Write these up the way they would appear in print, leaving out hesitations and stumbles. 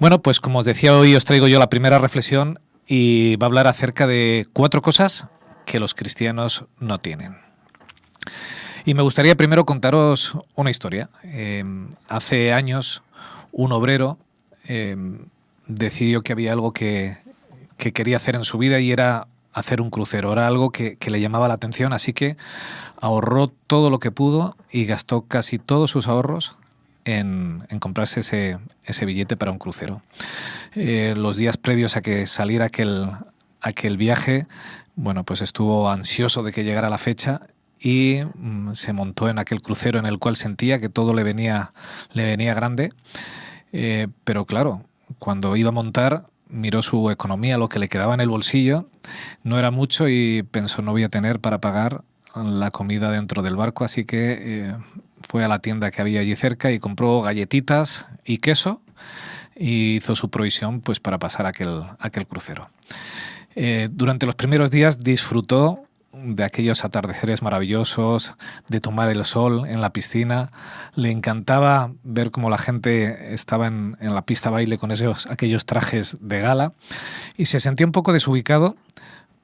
Bueno, pues como os decía, hoy os traigo yo la primera reflexión y va a hablar acerca de 4 cosas que los cristianos no tienen. Y me gustaría primero contaros una historia. Hace años un obrero decidió que había algo que quería hacer en su vida y era hacer un crucero. Era algo que le llamaba la atención, así que ahorró todo lo que pudo y gastó casi todos sus ahorros en comprarse ese billete para un crucero. Los días previos a que saliera aquel viaje, bueno, pues estuvo ansioso de que llegara la fecha y se montó en aquel crucero en el cual sentía que todo le venía grande, pero claro, cuando iba a montar miró su economía, lo que le quedaba en el bolsillo, no era mucho y pensó no voy a tener para pagar la comida dentro del barco, así que fue a la tienda que había allí cerca y compró galletitas y queso y hizo su provisión pues para pasar aquel crucero. Durante los primeros días disfrutó de aquellos atardeceres maravillosos, de tomar el sol en la piscina. Le encantaba ver cómo la gente estaba en la pista baile con aquellos trajes de gala y se sentía un poco desubicado,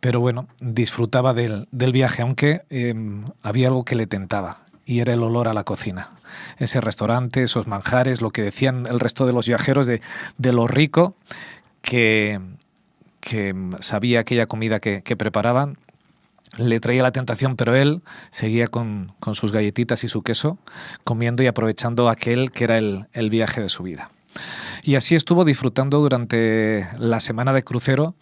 pero bueno, disfrutaba del viaje, aunque había algo que le tentaba y era el olor a la cocina. Ese restaurante, esos manjares, lo que decían el resto de los viajeros de lo rico que sabía aquella comida que preparaban, le traía la tentación, pero él seguía con sus galletitas y su queso, comiendo y aprovechando aquel que era el viaje de su vida. Y así estuvo disfrutando durante la semana de crucero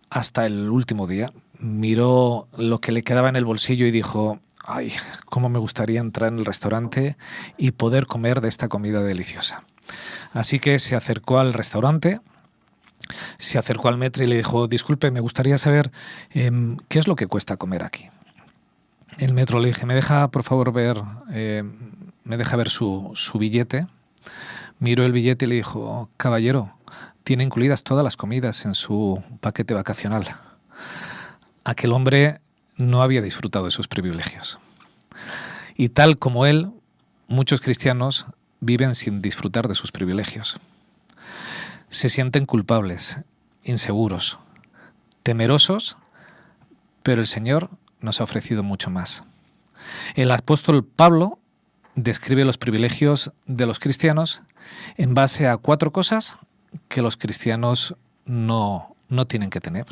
hasta el último día. Miró lo que le quedaba en el bolsillo y dijo: ¡ay, cómo me gustaría entrar en el restaurante y poder comer de esta comida deliciosa! Así que se acercó al restaurante, se acercó al maître y le dijo: disculpe, me gustaría saber qué es lo que cuesta comer aquí. El maître le dije: ¿me deja por favor ver su billete? Miró el billete y le dijo: caballero, tiene incluidas todas las comidas en su paquete vacacional. Aquel hombre no había disfrutado de sus privilegios. Y tal como él, muchos cristianos viven sin disfrutar de sus privilegios. Se sienten culpables, inseguros, temerosos, pero el Señor nos ha ofrecido mucho más. El apóstol Pablo describe los privilegios de los cristianos en base a 4 cosas que los cristianos no tienen que tener.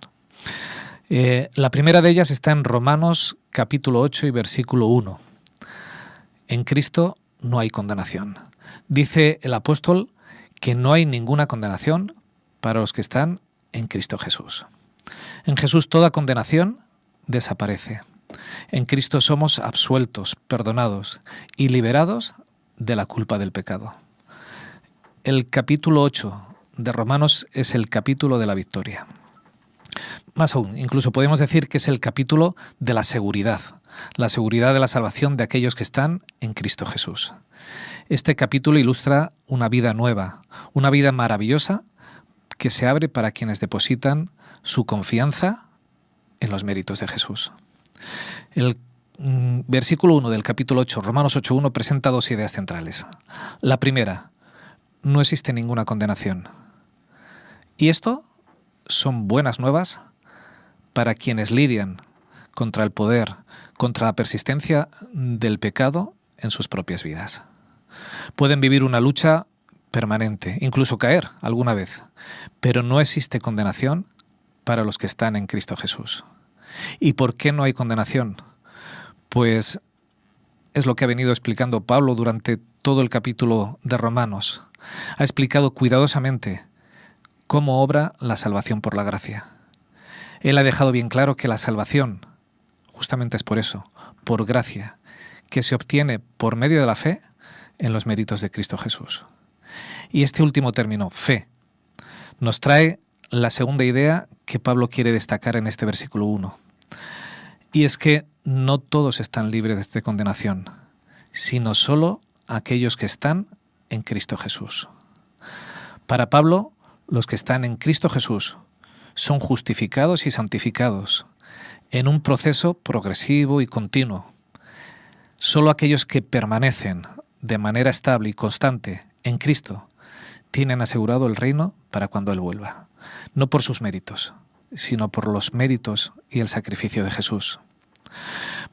La primera de ellas está en Romanos capítulo 8 y versículo 1. En Cristo no hay condenación. Dice el apóstol que no hay ninguna condenación para los que están en Cristo Jesús. En Jesús toda condenación desaparece. En Cristo somos absueltos, perdonados y liberados de la culpa del pecado. El capítulo 8 de Romanos es el capítulo de la victoria. Más aún, incluso podemos decir que es el capítulo de la seguridad de la salvación de aquellos que están en Cristo Jesús. Este capítulo ilustra una vida nueva, una vida maravillosa que se abre para quienes depositan su confianza en los méritos de Jesús. El versículo 1 del capítulo 8, Romanos 8.1, presenta 2 ideas centrales. La primera: no existe ninguna condenación. Y esto son buenas nuevas para quienes lidian contra el poder, contra la persistencia del pecado en sus propias vidas. Pueden vivir una lucha permanente, incluso caer alguna vez, pero no existe condenación para los que están en Cristo Jesús. ¿Y por qué no hay condenación? Pues es lo que ha venido explicando Pablo durante todo el capítulo de Romanos. Ha explicado cuidadosamente cómo obra la salvación por la gracia. Él ha dejado bien claro que la salvación, justamente es por eso, por gracia, que se obtiene por medio de la fe en los méritos de Cristo Jesús. Y este último término, fe, nos trae la segunda idea que Pablo quiere destacar en este versículo 1. Y es que no todos están libres de condenación, sino solo aquellos que están en Cristo Jesús. Para Pablo, los que están en Cristo Jesús son justificados y santificados en un proceso progresivo y continuo. Solo aquellos que permanecen de manera estable y constante en Cristo tienen asegurado el reino para cuando Él vuelva, no por sus méritos, sino por los méritos y el sacrificio de Jesús.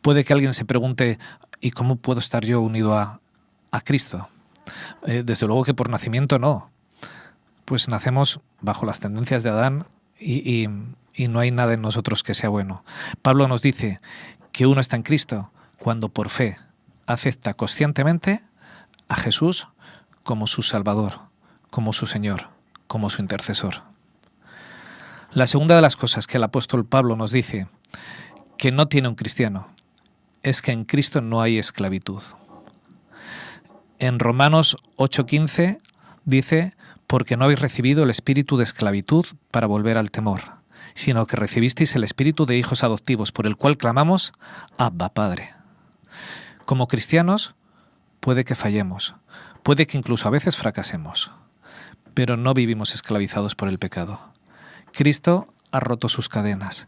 Puede que alguien se pregunte, ¿y cómo puedo estar yo unido a Cristo? Desde luego que por nacimiento no. Pues nacemos bajo las tendencias de Adán y no hay nada en nosotros que sea bueno. Pablo nos dice que uno está en Cristo cuando por fe acepta conscientemente a Jesús como su Salvador, como su Señor, como su intercesor. La segunda de las cosas que el apóstol Pablo nos dice que no tiene un cristiano es que en Cristo no hay esclavitud. En Romanos 8:15 dice: porque no habéis recibido el espíritu de esclavitud para volver al temor, sino que recibisteis el espíritu de hijos adoptivos, por el cual clamamos, Abba, Padre. Como cristianos, puede que fallemos, puede que incluso a veces fracasemos, pero no vivimos esclavizados por el pecado. Cristo ha roto sus cadenas.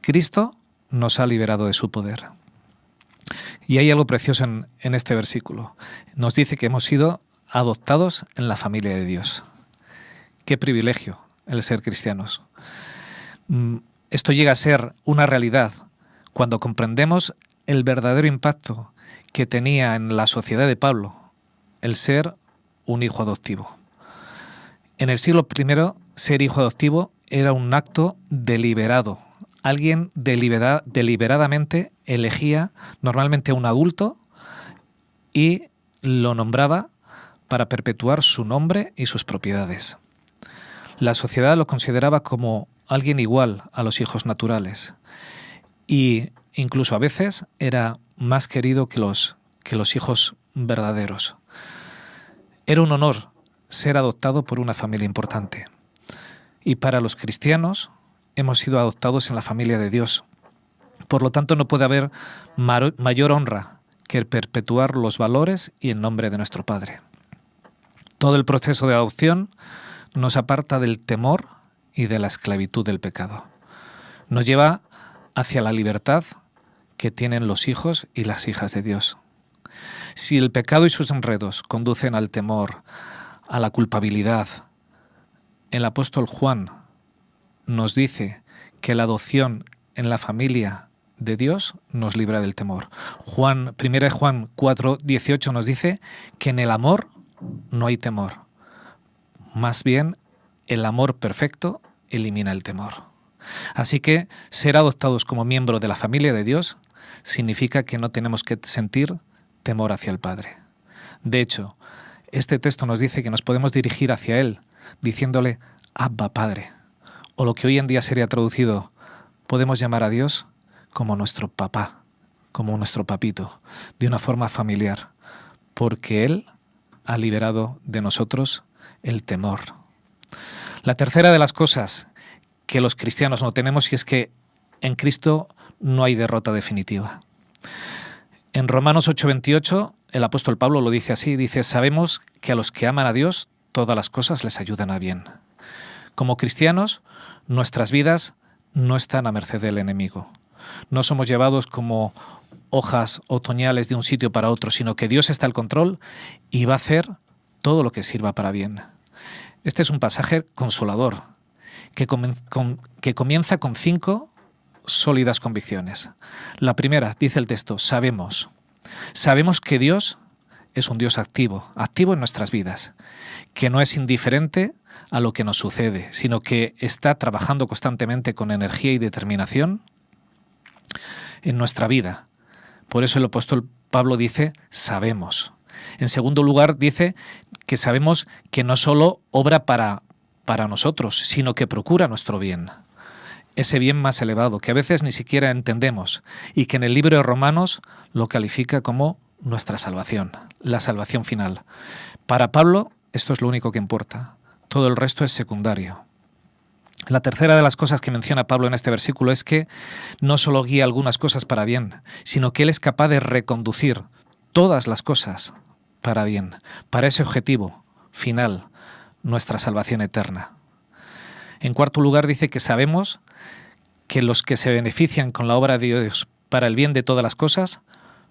Cristo nos ha liberado de su poder. Y hay algo precioso en este versículo. Nos dice que hemos sido adoptados en la familia de Dios. Qué privilegio el ser cristianos. Esto llega a ser una realidad cuando comprendemos el verdadero impacto que tenía en la sociedad de Pablo el ser un hijo adoptivo. En el siglo I, ser hijo adoptivo era un acto deliberado. Alguien deliberadamente elegía normalmente a un adulto y lo nombraba para perpetuar su nombre y sus propiedades. La sociedad lo consideraba como alguien igual a los hijos naturales y incluso a veces era más querido que los hijos verdaderos. Era un honor ser adoptado por una familia importante. Y para los cristianos hemos sido adoptados en la familia de Dios. Por lo tanto, no puede haber mayor honra que el perpetuar los valores y el nombre de nuestro Padre. Todo el proceso de adopción nos aparta del temor y de la esclavitud del pecado. Nos lleva hacia la libertad que tienen los hijos y las hijas de Dios. Si el pecado y sus enredos conducen al temor, a la culpabilidad, el apóstol Juan nos dice que la adopción en la familia de Dios nos libra del temor. 1 Juan 4:18 nos dice que en el amor no hay temor. Más bien, el amor perfecto elimina el temor. Así que ser adoptados como miembro de la familia de Dios significa que no tenemos que sentir temor hacia el Padre. De hecho, este texto nos dice que nos podemos dirigir hacia Él diciéndole Abba, Padre. O lo que hoy en día sería traducido, podemos llamar a Dios como nuestro papá, como nuestro papito, de una forma familiar, porque Él ha liberado de nosotros el temor. La tercera de las cosas que los cristianos no tenemos y es que en Cristo no hay derrota definitiva. En Romanos 8:28 el apóstol Pablo lo dice así, dice: sabemos que a los que aman a Dios todas las cosas les ayudan a bien. Como cristianos, nuestras vidas no están a merced del enemigo. No somos llevados como hojas otoñales de un sitio para otro, sino que Dios está al control y va a hacer todo lo que sirva para bien. Este es un pasaje consolador que comienza con 5 sólidas convicciones. La primera, dice el texto, sabemos que Dios es un Dios activo en nuestras vidas, que no es indiferente a lo que nos sucede, sino que está trabajando constantemente con energía y determinación en nuestra vida. Por eso el apóstol Pablo dice, sabemos. En segundo lugar, dice que sabemos que no solo obra para nosotros, sino que procura nuestro bien. Ese bien más elevado, que a veces ni siquiera entendemos, y que en el libro de Romanos lo califica como nuestra salvación, la salvación final. Para Pablo, esto es lo único que importa. Todo el resto es secundario. La tercera de las cosas que menciona Pablo en este versículo es que no solo guía algunas cosas para bien, sino que él es capaz de reconducir todas las cosas para bien, para ese objetivo final, nuestra salvación eterna. En cuarto lugar, dice que sabemos que los que se benefician con la obra de Dios para el bien de todas las cosas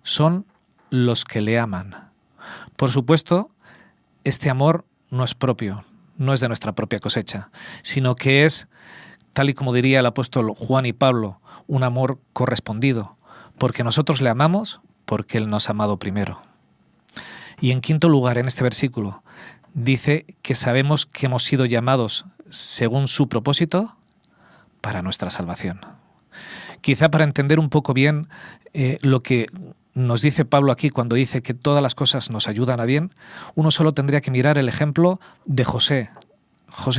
son los que le aman. Por supuesto, este amor no es propio, no es de nuestra propia cosecha, sino que es, tal y como diría el apóstol Juan y Pablo, un amor correspondido, porque nosotros le amamos porque Él nos ha amado primero. Y en quinto lugar, en este versículo, dice que sabemos que hemos sido llamados según su propósito para nuestra salvación. Quizá para entender un poco bien lo que nos dice Pablo aquí cuando dice que todas las cosas nos ayudan a bien, uno solo tendría que mirar el ejemplo de José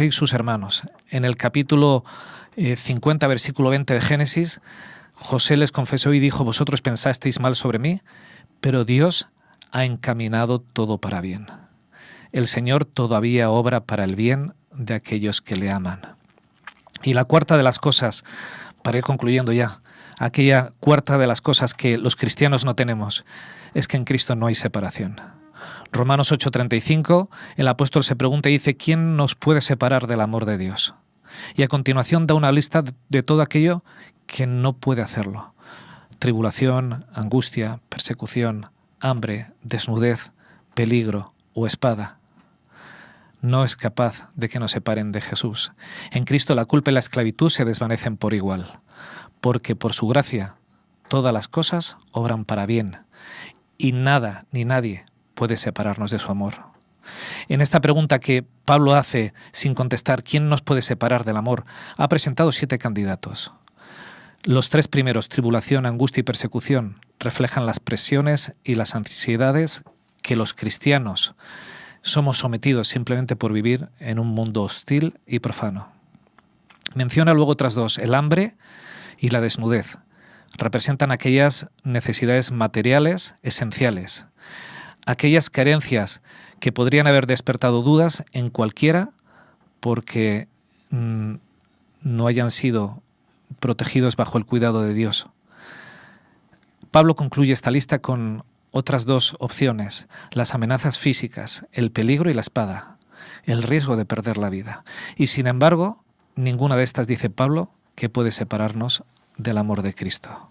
y sus hermanos. En el capítulo 50, versículo 20 de Génesis, José les confesó y dijo: vosotros pensasteis mal sobre mí, pero Dios ha encaminado todo para bien. El Señor todavía obra para el bien de aquellos que le aman. Y la cuarta de las cosas, para ir concluyendo ya, aquella cuarta de las cosas que los cristianos no tenemos, es que en Cristo no hay separación. Romanos 8:35, el apóstol se pregunta y dice: ¿quién nos puede separar del amor de Dios? Y a continuación da una lista de todo aquello que no puede hacerlo. Tribulación, angustia, persecución, hambre, desnudez, peligro o espada. No es capaz de que nos separen de Jesús. En Cristo la culpa y la esclavitud se desvanecen por igual, porque por su gracia todas las cosas obran para bien, y nada ni nadie puede separarnos de su amor. En esta pregunta que Pablo hace sin contestar, ¿quién nos puede separar del amor?, ha presentado 7 candidatos. Los 3 primeros, tribulación, angustia y persecución, reflejan las presiones y las ansiedades que los cristianos somos sometidos simplemente por vivir en un mundo hostil y profano. Menciona luego otras 2, el hambre y la desnudez. Representan aquellas necesidades materiales esenciales, aquellas carencias que podrían haber despertado dudas en cualquiera porque no hayan sido protegidos bajo el cuidado de Dios. Pablo concluye esta lista con otras 2 opciones: las amenazas físicas, el peligro y la espada, el riesgo de perder la vida. Y sin embargo, ninguna de estas, dice Pablo, que puede separarnos del amor de Cristo.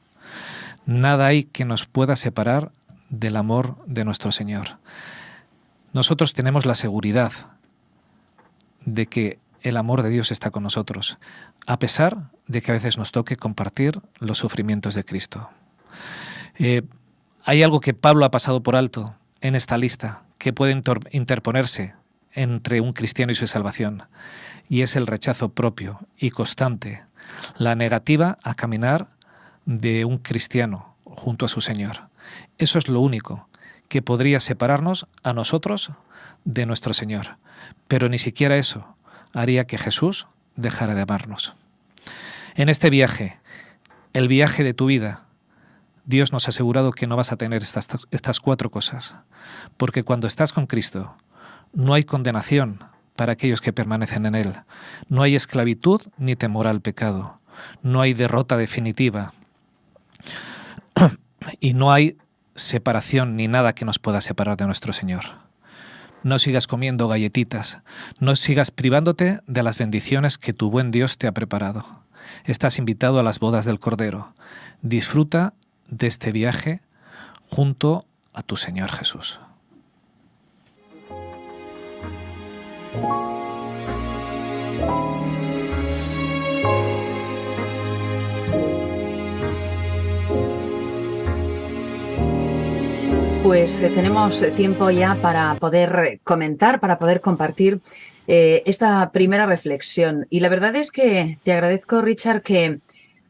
Nada hay que nos pueda separar del amor de nuestro Señor. Nosotros tenemos la seguridad de que el amor de Dios está con nosotros, a pesar de que a veces nos toque compartir los sufrimientos de Cristo. Hay algo que Pablo ha pasado por alto en esta lista que puede interponerse entre un cristiano y su salvación, y es el rechazo propio y constante, la negativa a caminar de un cristiano junto a su Señor. Eso es lo único que podría separarnos a nosotros de nuestro Señor, pero ni siquiera eso haría que Jesús dejara de amarnos. En este viaje, el viaje de tu vida, Dios nos ha asegurado que no vas a tener estas 4 cosas, porque cuando estás con Cristo no hay condenación para aquellos que permanecen en Él, no hay esclavitud ni temor al pecado, no hay derrota definitiva y no hay separación ni nada que nos pueda separar de nuestro Señor. No sigas comiendo galletitas, no sigas privándote de las bendiciones que tu buen Dios te ha preparado. Estás invitado a las bodas del Cordero. Disfruta de este viaje junto a tu Señor Jesús. Pues tenemos tiempo ya para poder comentar, para poder compartir esta primera reflexión. Y la verdad es que te agradezco, Richard, que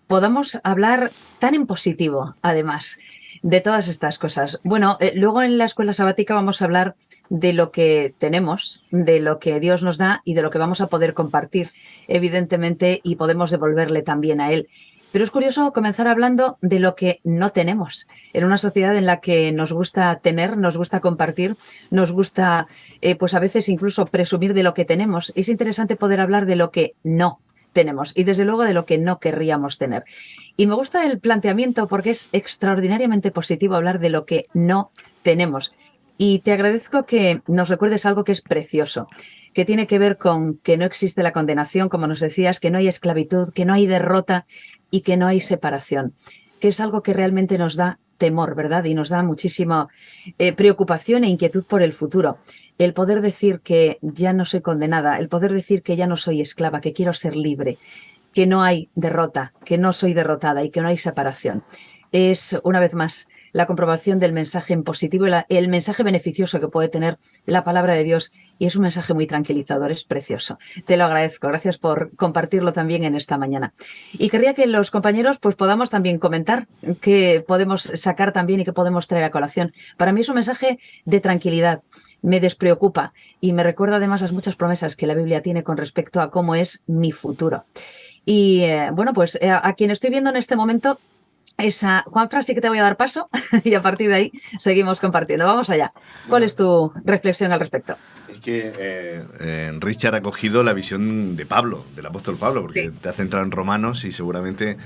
podamos hablar tan en positivo, además, de todas estas cosas. Bueno, luego en la escuela sabática vamos a hablar de lo que tenemos, de lo que Dios nos da y de lo que vamos a poder compartir, evidentemente, y podemos devolverle también a Él. Pero es curioso comenzar hablando de lo que no tenemos. En una sociedad en la que nos gusta tener, nos gusta compartir, nos gusta, pues a veces incluso presumir de lo que tenemos. Es interesante poder hablar de lo que no tenemos y desde luego de lo que no querríamos tener. Y me gusta el planteamiento porque es extraordinariamente positivo hablar de lo que no tenemos. Y te agradezco que nos recuerdes algo que es precioso, que tiene que ver con que no existe la condenación, como nos decías, que no hay esclavitud, que no hay derrota y que no hay separación, que es algo que realmente nos da temor, ¿verdad? Y nos da muchísima preocupación e inquietud por el futuro. El poder decir que ya no soy condenada, el poder decir que ya no soy esclava, que quiero ser libre, que no hay derrota, que no soy derrotada y que no hay separación. Es, una vez más, la comprobación del mensaje en positivo y el mensaje beneficioso que puede tener la palabra de Dios, y es un mensaje muy tranquilizador, es precioso. Te lo agradezco, gracias por compartirlo también en esta mañana. Y querría que los compañeros pues podamos también comentar qué podemos sacar también y qué podemos traer a colación. Para mí es un mensaje de tranquilidad, me despreocupa y me recuerda además las muchas promesas que la Biblia tiene con respecto a cómo es mi futuro. Y bueno, pues a quien estoy viendo en este momento esa, Juanfran, sí que te voy a dar paso y a partir de ahí seguimos compartiendo. Vamos allá. ¿Cuál es tu reflexión al respecto? Es que Richard ha cogido la visión de Pablo, del apóstol Pablo, porque te ha centrado en Romanos y seguramente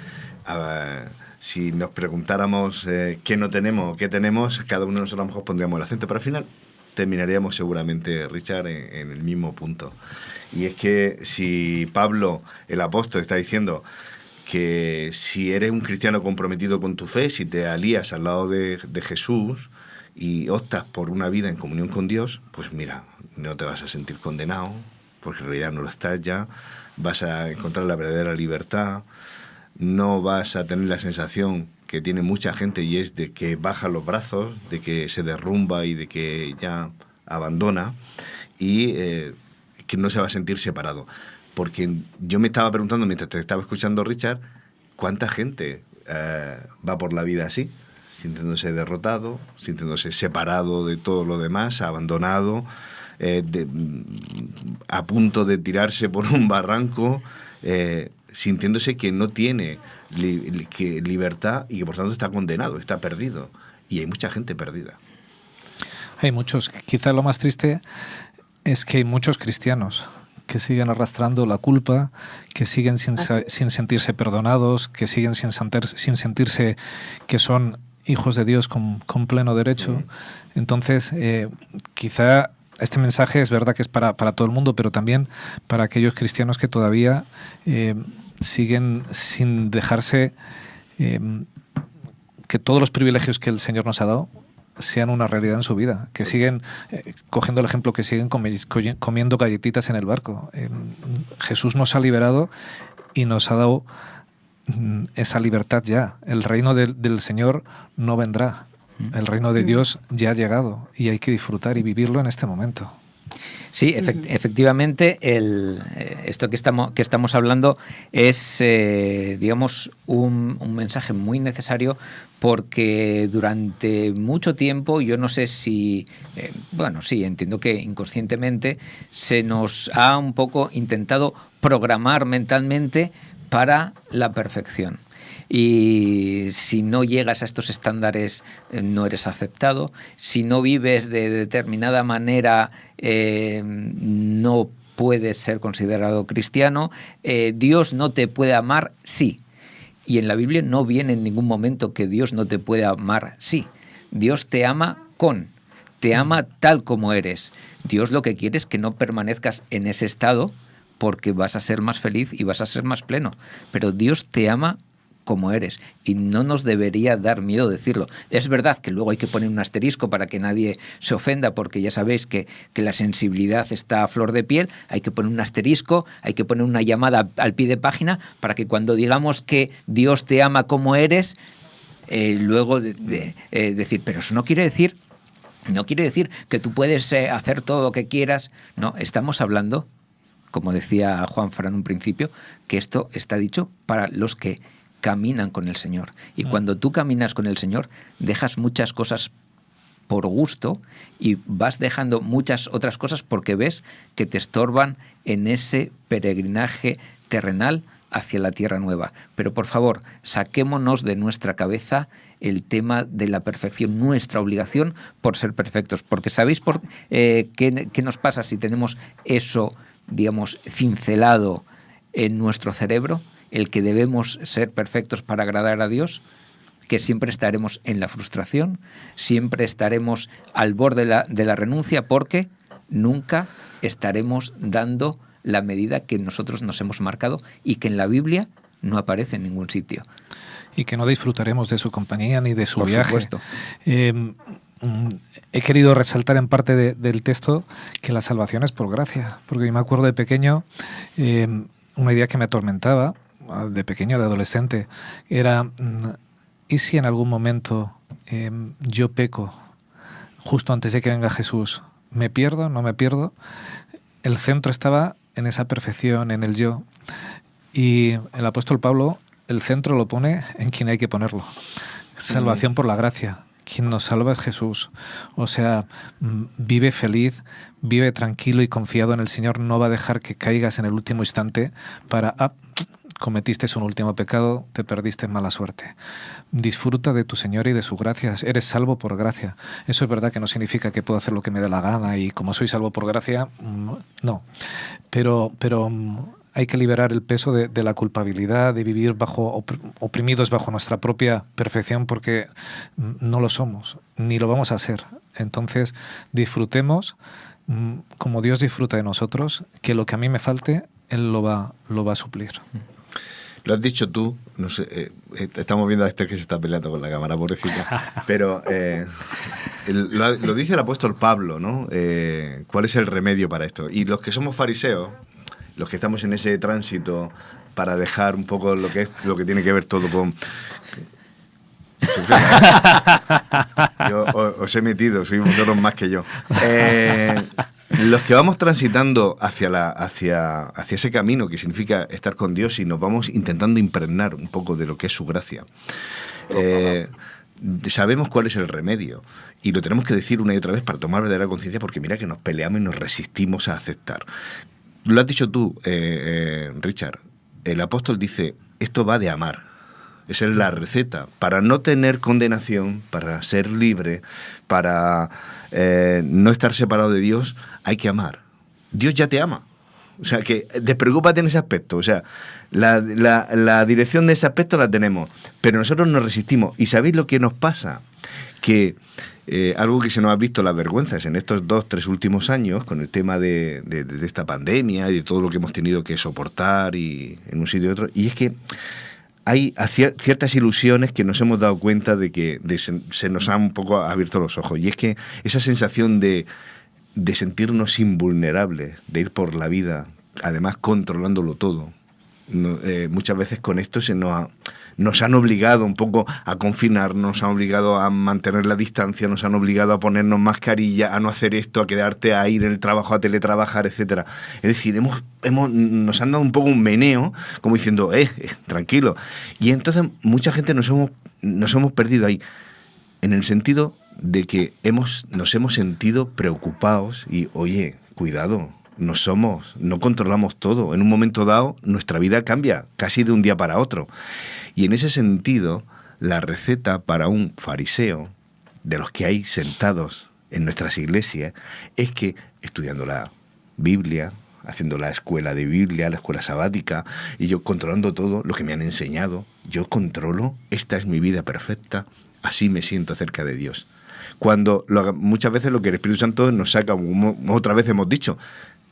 si nos preguntáramos qué no tenemos o qué tenemos, cada uno de nosotros a lo mejor pondríamos el acento, pero al final terminaríamos seguramente, Richard, en el mismo punto. Y es que si Pablo, el apóstol, está diciendo que si eres un cristiano comprometido con tu fe, si te alías al lado de Jesús y optas por una vida en comunión con Dios, pues mira, no te vas a sentir condenado, porque en realidad no lo estás ya, vas a encontrar la verdadera libertad, no vas a tener la sensación que tiene mucha gente, y es de que baja los brazos, de que se derrumba y de que ya abandona, y que no se va a sentir separado. Porque yo me estaba preguntando, mientras te estaba escuchando, Richard, ¿cuánta gente va por la vida así? Sintiéndose derrotado, sintiéndose separado de todo lo demás, abandonado, a punto de tirarse por un barranco, sintiéndose que no tiene libertad y que por tanto está condenado, está perdido. Y hay mucha gente perdida. Hay muchos. Quizá lo más triste es que hay muchos cristianos que siguen arrastrando la culpa, que siguen sin sentirse perdonados, que siguen sin sentirse que son hijos de Dios con pleno derecho. Entonces, quizá este mensaje es verdad que es para todo el mundo, pero también para aquellos cristianos que todavía siguen sin dejarse que todos los privilegios que el Señor nos ha dado sean una realidad en su vida, que siguen, cogiendo el ejemplo, que siguen comiendo galletitas en el barco. Jesús nos ha liberado y nos ha dado esa libertad ya. El reino del Señor no vendrá. El reino de Dios ya ha llegado y hay que disfrutar y vivirlo en este momento. Sí, efectivamente, esto que estamos hablando es, digamos, un mensaje muy necesario, porque durante mucho tiempo, yo no sé si, bueno, sí, entiendo que inconscientemente se nos ha un poco intentado programar mentalmente para la perfección. Y si no llegas a estos estándares, no eres aceptado. Si no vives de determinada manera, no puedes ser considerado cristiano. Dios no te puede amar, sí. Y en la Biblia no viene en ningún momento que Dios no te pueda amar, sí. Dios te ama te ama tal como eres. Dios lo que quiere es que no permanezcas en ese estado, porque vas a ser más feliz y vas a ser más pleno. Pero Dios te ama como eres, y no nos debería dar miedo decirlo. Es verdad que luego hay que poner un asterisco para que nadie se ofenda, porque ya sabéis que la sensibilidad está a flor de piel. Hay que poner un asterisco, hay que poner una llamada al pie de página para que cuando digamos que Dios te ama como eres, luego decir, pero eso no quiere decir que tú puedes hacer todo lo que quieras. No, estamos hablando, como decía Juanfran en un principio, que esto está dicho para los que caminan con el Señor. Y cuando tú caminas con el Señor, dejas muchas cosas por gusto y vas dejando muchas otras cosas porque ves que te estorban en ese peregrinaje terrenal hacia la tierra nueva. Pero por favor, saquémonos de nuestra cabeza el tema de la perfección, nuestra obligación por ser perfectos. Porque ¿sabéis qué nos pasa si tenemos eso, digamos, cincelado en nuestro cerebro? El que debemos ser perfectos para agradar a Dios, que siempre estaremos en la frustración, siempre estaremos al borde de la renuncia, porque nunca estaremos dando la medida que nosotros nos hemos marcado y que en la Biblia no aparece en ningún sitio. Y que no disfrutaremos de su compañía ni de su Por viaje. supuesto. He querido resaltar en parte del texto que la salvación es por gracia, porque yo me acuerdo de pequeño, una idea que me atormentaba, de pequeño, de adolescente, era, ¿y si en algún momento yo peco justo antes de que venga Jesús? ¿Me pierdo? ¿No me pierdo? El centro estaba en esa perfección, en el yo, y el apóstol Pablo el centro lo pone en quien hay que ponerlo. Salvación por la gracia. Quien nos salva es Jesús. O sea, vive feliz, vive tranquilo y confiado en el Señor. No va a dejar que caigas en el último instante para, cometiste un último pecado, te perdiste en mala suerte. Disfruta de tu Señor y de su gracia. Eres salvo por gracia. Eso es verdad que no significa que puedo hacer lo que me dé la gana y como soy salvo por gracia, no. Pero hay que liberar el peso de la culpabilidad, de vivir oprimidos bajo nuestra propia perfección, porque no lo somos, ni lo vamos a ser. Entonces, disfrutemos como Dios disfruta de nosotros, que lo que a mí me falte, Él lo va a suplir. Lo has dicho tú, no sé, estamos viendo a Esther que se está peleando con la cámara, pobrecita, pero lo dice el apóstol Pablo, ¿no? ¿Cuál es el remedio para esto? Y los que somos fariseos, los que estamos en ese tránsito para dejar un poco lo que tiene que ver todo con... Yo os he metido, sois vosotros más que yo. Los que vamos transitando hacia ese camino que significa estar con Dios y nos vamos intentando impregnar un poco de lo que es su gracia, sabemos cuál es el remedio y lo tenemos que decir una y otra vez para tomar verdadera conciencia, porque mira que nos peleamos y nos resistimos a aceptar. Lo has dicho tú, Richard. El apóstol dice, esto va de amar. Esa es la receta. Para no tener condenación, para ser libre, para no estar separado de Dios, hay que amar. Dios ya te ama. O sea, que despreocúpate en ese aspecto. O sea, la dirección de ese aspecto la tenemos. Pero nosotros nos resistimos. ¿Y sabéis lo que nos pasa? Que... algo que se nos ha visto las vergüenzas en estos 2-3 últimos años con el tema de esta pandemia y de todo lo que hemos tenido que soportar y en un sitio y otro, y es que hay ciertas ilusiones que nos hemos dado cuenta de que se nos han un poco abierto los ojos, y es que esa sensación de sentirnos invulnerables, de ir por la vida además controlándolo todo, muchas veces con esto nos han obligado un poco a confinarnos, nos han obligado a mantener la distancia, nos han obligado a ponernos mascarilla, a no hacer esto, a quedarte a ir en el trabajo, a teletrabajar, etcétera. Es decir, nos han dado un poco un meneo, como diciendo, tranquilo. Y entonces mucha gente nos hemos perdido ahí, en el sentido de que nos hemos sentido preocupados y, oye, cuidado, no controlamos todo. En un momento dado, nuestra vida cambia casi de un día para otro. Y en ese sentido, la receta para un fariseo, de los que hay sentados en nuestras iglesias, es que estudiando la Biblia, haciendo la escuela de Biblia, la escuela sabática, y yo controlando todo lo que me han enseñado, yo controlo, esta es mi vida perfecta, así me siento cerca de Dios. Cuando muchas veces lo que el Espíritu Santo nos saca, otra vez hemos dicho,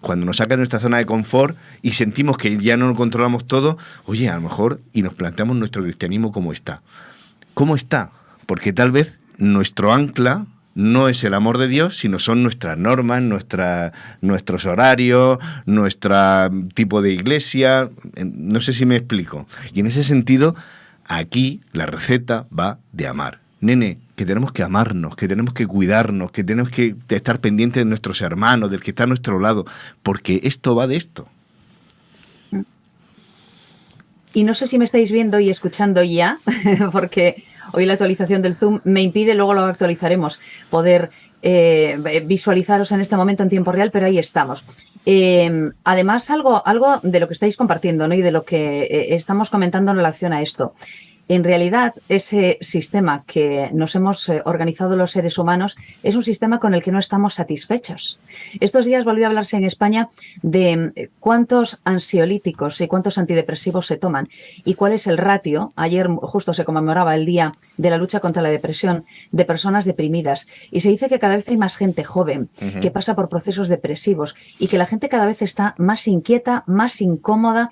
cuando nos saca de nuestra zona de confort y sentimos que ya no lo controlamos todo, oye, a lo mejor, y nos planteamos nuestro cristianismo cómo está. ¿Cómo está? Porque tal vez nuestro ancla no es el amor de Dios, sino son nuestras normas, nuestros horarios, nuestro tipo de iglesia. No sé si me explico. Y en ese sentido, aquí la receta va de amar. Nene, que tenemos que amarnos, que tenemos que cuidarnos, que tenemos que estar pendientes de nuestros hermanos, del que está a nuestro lado, porque esto va de esto. Y no sé si me estáis viendo y escuchando ya, porque hoy la actualización del Zoom me impide, luego lo actualizaremos, poder visualizaros en este momento en tiempo real, pero ahí estamos. Además, algo de lo que estáis compartiendo, ¿no? Y de lo que estamos comentando en relación a esto. En realidad, ese sistema que nos hemos organizado los seres humanos es un sistema con el que no estamos satisfechos. Estos días volvió a hablarse en España de cuántos ansiolíticos y cuántos antidepresivos se toman y cuál es el ratio. Ayer justo se conmemoraba el Día de la Lucha contra la Depresión de personas deprimidas y se dice que cada vez hay más gente joven que pasa por procesos depresivos y que la gente cada vez está más inquieta, más incómoda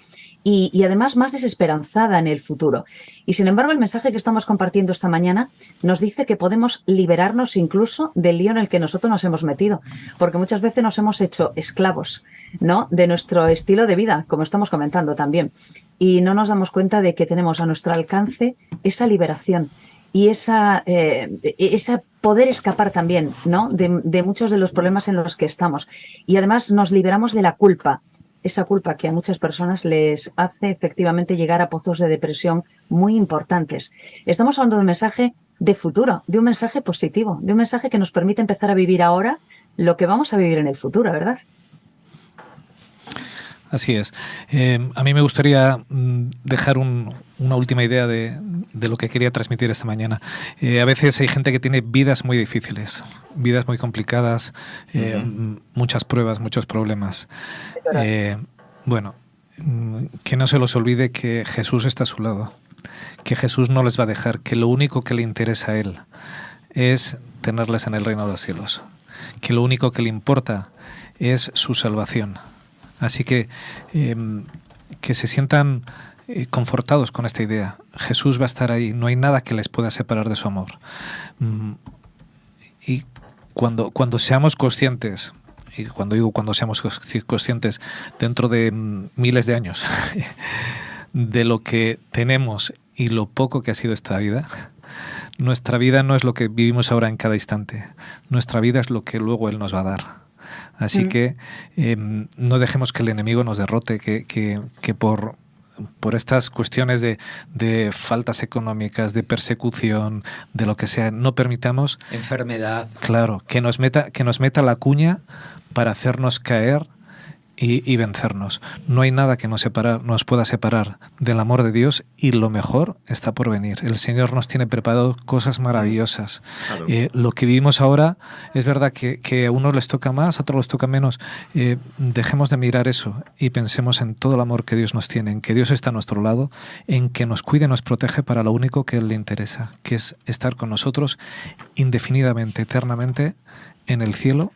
y además más desesperanzada en el futuro. Y sin embargo, el mensaje que estamos compartiendo esta mañana nos dice que podemos liberarnos incluso del lío en el que nosotros nos hemos metido, porque muchas veces nos hemos hecho esclavos, ¿no?, de nuestro estilo de vida, como estamos comentando también, y no nos damos cuenta de que tenemos a nuestro alcance esa liberación y esa poder escapar también, ¿no?, de muchos de los problemas en los que estamos. Y además nos liberamos de la culpa, esa culpa que a muchas personas les hace efectivamente llegar a pozos de depresión muy importantes. Estamos hablando de un mensaje de futuro, de un mensaje positivo, de un mensaje que nos permite empezar a vivir ahora lo que vamos a vivir en el futuro, ¿verdad? Así es. A mí me gustaría dejar una última idea de lo que quería transmitir esta mañana. A veces hay gente que tiene vidas muy difíciles, vidas muy complicadas, muchas pruebas, muchos problemas. Bueno, que no se los olvide que Jesús está a su lado, que Jesús no les va a dejar, que lo único que le interesa a Él es tenerles en el reino de los cielos, que lo único que le importa es su salvación. Así que se sientan confortados con esta idea. Jesús va a estar ahí, no hay nada que les pueda separar de su amor. Y cuando seamos conscientes, y cuando digo cuando seamos conscientes, dentro de miles de años, de lo que tenemos y lo poco que ha sido esta vida, nuestra vida no es lo que vivimos ahora en cada instante. Nuestra vida es lo que luego Él nos va a dar. Así que no dejemos que el enemigo nos derrote, que por estas cuestiones de faltas económicas, de persecución, de lo que sea, no permitamos... Enfermedad. Claro, que nos meta la cuña para hacernos caer y vencernos. No hay nada que nos pueda separar del amor de Dios y lo mejor está por venir. El Señor nos tiene preparado cosas maravillosas. Claro. Lo que vivimos ahora es verdad que a unos les toca más, a otros les toca menos. Dejemos de mirar eso y pensemos en todo el amor que Dios nos tiene, en que Dios está a nuestro lado, en que nos cuida y nos protege para lo único que a Él le interesa, que es estar con nosotros indefinidamente, eternamente en el cielo,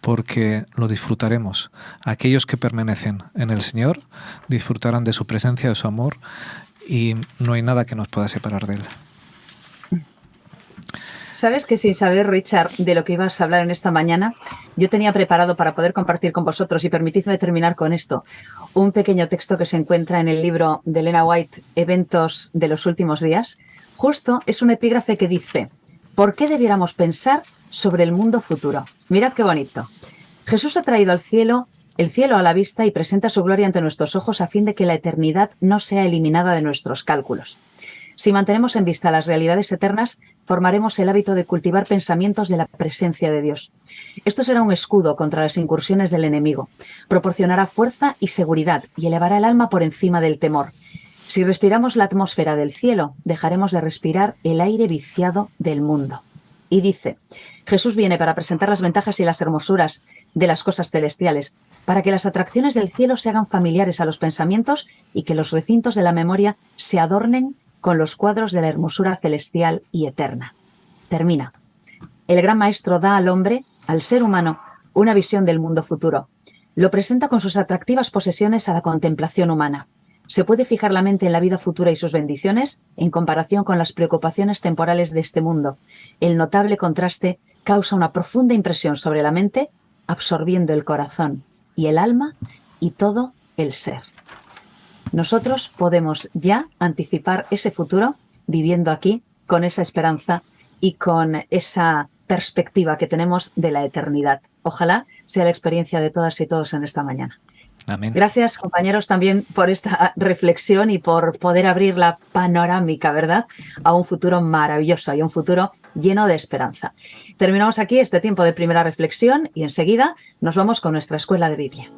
porque lo disfrutaremos. Aquellos que permanecen en el Señor disfrutarán de su presencia, de su amor, y no hay nada que nos pueda separar de Él. Sabes que sin saber, Richard, de lo que ibas a hablar en esta mañana, yo tenía preparado para poder compartir con vosotros, y permitidme terminar con esto, un pequeño texto que se encuentra en el libro de Elena White, Eventos de los últimos días. Justo es un epígrafe que dice: ¿por qué debiéramos pensar sobre el mundo futuro? Mirad qué bonito. Jesús ha traído el cielo a la vista y presenta su gloria ante nuestros ojos a fin de que la eternidad no sea eliminada de nuestros cálculos. Si mantenemos en vista las realidades eternas, formaremos el hábito de cultivar pensamientos de la presencia de Dios. Esto será un escudo contra las incursiones del enemigo. Proporcionará fuerza y seguridad y elevará el alma por encima del temor. Si respiramos la atmósfera del cielo, dejaremos de respirar el aire viciado del mundo. Y dice: Jesús viene para presentar las ventajas y las hermosuras de las cosas celestiales, para que las atracciones del cielo se hagan familiares a los pensamientos y que los recintos de la memoria se adornen con los cuadros de la hermosura celestial y eterna. Termina. El gran maestro da al hombre, al ser humano, una visión del mundo futuro. Lo presenta con sus atractivas posesiones a la contemplación humana. Se puede fijar la mente en la vida futura y sus bendiciones en comparación con las preocupaciones temporales de este mundo. El notable contraste causa una profunda impresión sobre la mente, absorbiendo el corazón y el alma y todo el ser. Nosotros podemos ya anticipar ese futuro viviendo aquí con esa esperanza y con esa perspectiva que tenemos de la eternidad. Ojalá sea la experiencia de todas y todos en esta mañana. Amén. Gracias, compañeros, también por esta reflexión y por poder abrir la panorámica, ¿verdad?, a un futuro maravilloso y un futuro lleno de esperanza. Terminamos aquí este tiempo de primera reflexión y enseguida nos vamos con nuestra escuela de Biblia.